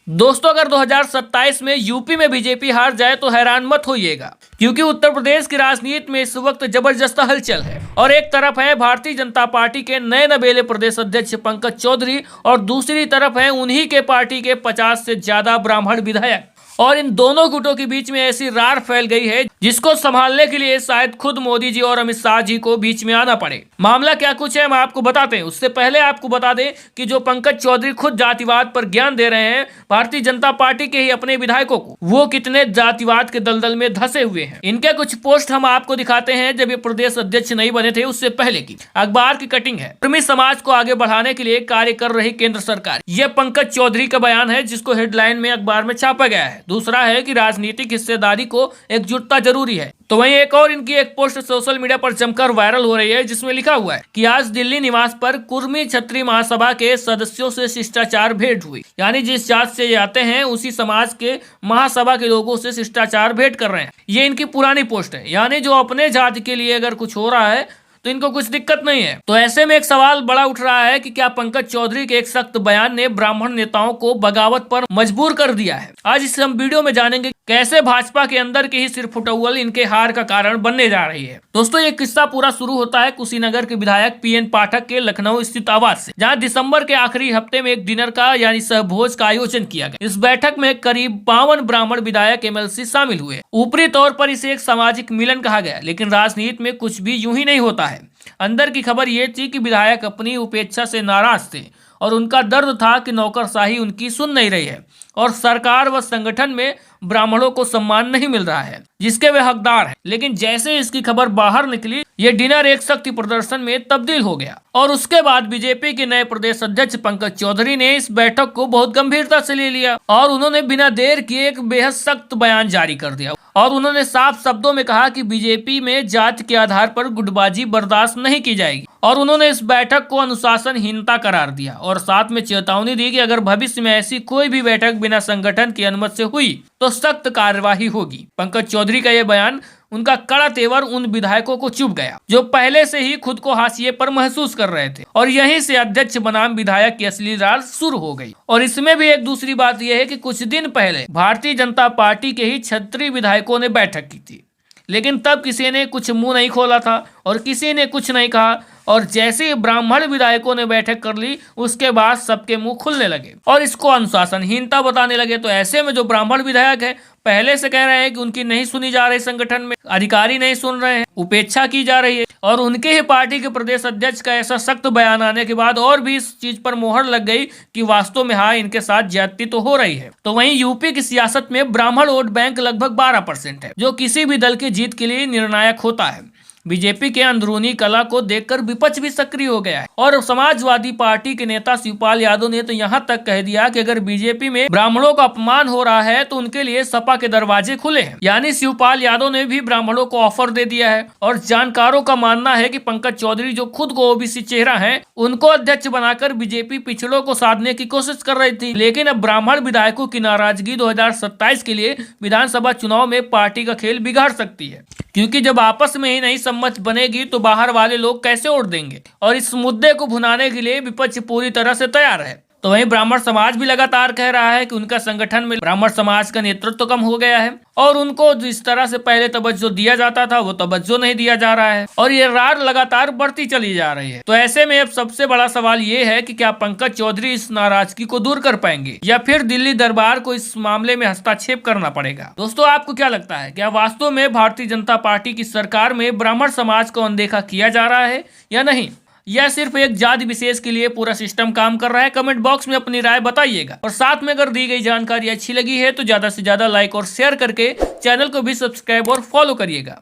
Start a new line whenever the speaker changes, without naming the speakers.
दोस्तों, अगर 2027 में यूपी में बीजेपी हार जाए तो हैरान मत होइएगा, क्योंकि उत्तर प्रदेश की राजनीति में इस वक्त जबरदस्त हलचल है। और एक तरफ है भारतीय जनता पार्टी के नए नवेले प्रदेश अध्यक्ष पंकज चौधरी और दूसरी तरफ है उन्हीं के पार्टी के 50 से ज्यादा ब्राह्मण विधायक। और इन दोनों गुटों के बीच में ऐसी रार फैल गई है जिसको संभालने के लिए शायद खुद मोदी जी और अमित शाह जी को बीच में आना पड़े। मामला क्या कुछ है हम आपको बताते हैं। उससे पहले आपको बता दें कि जो पंकज चौधरी खुद जातिवाद पर ज्ञान दे रहे हैं भारतीय जनता पार्टी के ही अपने विधायकों को, वो कितने जातिवाद के दलदल में धंसे हुए हैं। इनके कुछ पोस्ट हम आपको दिखाते हैं जब ये प्रदेश अध्यक्ष नहीं बने थे, उससे पहले की अखबार की कटिंग है। धर्मी समाज को आगे बढ़ाने के लिए कार्य कर रही केंद्र सरकार, ये पंकज चौधरी का बयान है जिसको हेडलाइन में अखबार में छापा गया है। दूसरा है कि राजनीतिक हिस्सेदारी को एकजुटता जरूरी है। तो वहीं एक और इनकी एक पोस्ट सोशल मीडिया पर जमकर वायरल हो रही है जिसमें लिखा हुआ है कि आज दिल्ली निवास पर कुर्मी क्षत्रिय महासभा के सदस्यों से शिष्टाचार भेंट हुई। यानी जिस जात से आते हैं उसी समाज के महासभा के लोगों से शिष्टाचार भेंट कर रहे हैं। ये इनकी पुरानी पोस्ट है। यानी जो अपने जाति के लिए अगर कुछ हो रहा है तो इनको कुछ दिक्कत नहीं है। तो ऐसे में एक सवाल बड़ा उठ रहा है कि क्या पंकज चौधरी के एक सख्त बयान ने ब्राह्मण नेताओं को बगावत पर मजबूर कर दिया है। आज इस हम वीडियो में जानेंगे कैसे भाजपा के अंदर की ही सिरफुटौल इनके हार का कारण बनने जा रही है। दोस्तों, ये किस्सा पूरा शुरू होता है कुशीनगर के विधायक पीएन पाठक के लखनऊ स्थित आवास से, जहां दिसंबर के आखिरी हफ्ते में एक डिनर का यानी सहभोज का आयोजन किया गया। इस बैठक में करीब 52 ब्राह्मण विधायक एमएलसी शामिल हुए। ऊपरी तौर पर इसे एक सामाजिक मिलन कहा गया, लेकिन राजनीति में कुछ भी यूं ही नहीं होता है। अंदर की खबर ये थी कि विधायक अपनी उपेक्षा से नाराज थे और उनका दर्द था कि नौकरशाही उनकी सुन नहीं रही है और सरकार व संगठन में ब्राह्मणों को सम्मान नहीं मिल रहा है जिसके वे हकदार हैं। लेकिन जैसे इसकी खबर बाहर निकली, ये डिनर एक शक्ति प्रदर्शन में तब्दील हो गया और उसके बाद बीजेपी के नए प्रदेश अध्यक्ष पंकज चौधरी ने इस बैठक को बहुत गंभीरता से ले लिया और उन्होंने बिना देर किए एक बेहद सख्त बयान जारी कर दिया। और उन्होंने साफ शब्दों में कहा कि बीजेपी में जाति के आधार पर गुटबाजी बर्दाश्त नहीं की जाएगी। और उन्होंने इस बैठक को अनुशासनहीनता करार दिया और साथ में चेतावनी दी कि अगर भविष्य में ऐसी कोई भी बैठक बिना संगठन की अनुमति से हुई तो सख्त कार्यवाही होगी। पंकज चौधरी का यह बयान, उनका कड़ा तेवर उन विधायकों को चुभ गया जो पहले से ही खुद को हाशिए पर महसूस कर रहे थे और यहीं से अध्यक्ष बनाम विधायक की असली रार शुरू हो गई। और इसमें भी एक दूसरी बात यह है कि कुछ दिन पहले भारतीय जनता पार्टी के ही क्षत्रिय विधायकों ने बैठक की थी, लेकिन तब किसी ने कुछ मुंह नहीं खोला था और किसी ने कुछ नहीं कहा। और जैसे ही ब्राह्मण विधायकों ने बैठक कर ली, उसके बाद सबके मुंह खुलने लगे और इसको अनुशासनहीनता बताने लगे। तो ऐसे में जो ब्राह्मण विधायक है पहले से कह रहे हैं कि उनकी नहीं सुनी जा रही, संगठन में अधिकारी नहीं सुन रहे हैं, उपेक्षा की जा रही है। और उनके ही पार्टी के प्रदेश अध्यक्ष का ऐसा सख्त बयान आने के बाद और भी इस चीज पर मोहर लग गई कि वास्तव में हाँ, इनके साथ ज्यादती तो हो रही है। तो वहीं यूपी की सियासत में ब्राह्मण वोट बैंक लगभग 12% है, जो किसी भी दल की जीत के लिए निर्णायक होता है। बीजेपी के अंदरूनी कला को देखकर विपक्ष भी सक्रिय हो गया है और समाजवादी पार्टी के नेता शिवपाल यादव ने तो यहाँ तक कह दिया कि अगर बीजेपी में ब्राह्मणों का अपमान हो रहा है तो उनके लिए सपा के दरवाजे खुले हैं। यानी शिवपाल यादव ने भी ब्राह्मणों को ऑफर दे दिया है। और जानकारों का मानना है कि पंकज चौधरी जो खुद को ओबीसी चेहरा है, उनको अध्यक्ष बनाकर बीजेपी पिछड़ों को साधने की कोशिश कर रही थी। लेकिन अब ब्राह्मण विधायकों की नाराजगी 2027 के लिए विधानसभा चुनाव में पार्टी का खेल बिगाड़ सकती है, क्योंकि जब आपस में ही नहीं सम्मत बनेगी तो बाहर वाले लोग कैसे वोट देंगे। और इस मुद्दे को भुनाने के लिए विपक्ष पूरी तरह से तैयार है। तो वहीं ब्राह्मण समाज भी लगातार कह रहा है कि उनका संगठन में ब्राह्मण समाज का नेतृत्व कम हो गया है और उनको जिस तरह से पहले तवज्जो दिया जाता था वो तवज्जो नहीं दिया जा रहा है और ये रार लगातार बढ़ती चली जा रही है। तो ऐसे में अब सबसे बड़ा सवाल ये है कि क्या पंकज चौधरी इस नाराजगी को दूर कर पाएंगे या फिर दिल्ली दरबार को इस मामले में हस्तक्षेप करना पड़ेगा। दोस्तों, आपको क्या लगता है, क्या वास्तव में भारतीय जनता पार्टी की सरकार में ब्राह्मण समाज को अनदेखा किया जा रहा है या नहीं, या सिर्फ एक जाति विशेष के लिए पूरा सिस्टम काम कर रहा है? कमेंट बॉक्स में अपनी राय बताइएगा। और साथ में अगर दी गई जानकारी अच्छी लगी है तो ज्यादा से ज्यादा लाइक और शेयर करके चैनल को भी सब्सक्राइब और फॉलो करिएगा।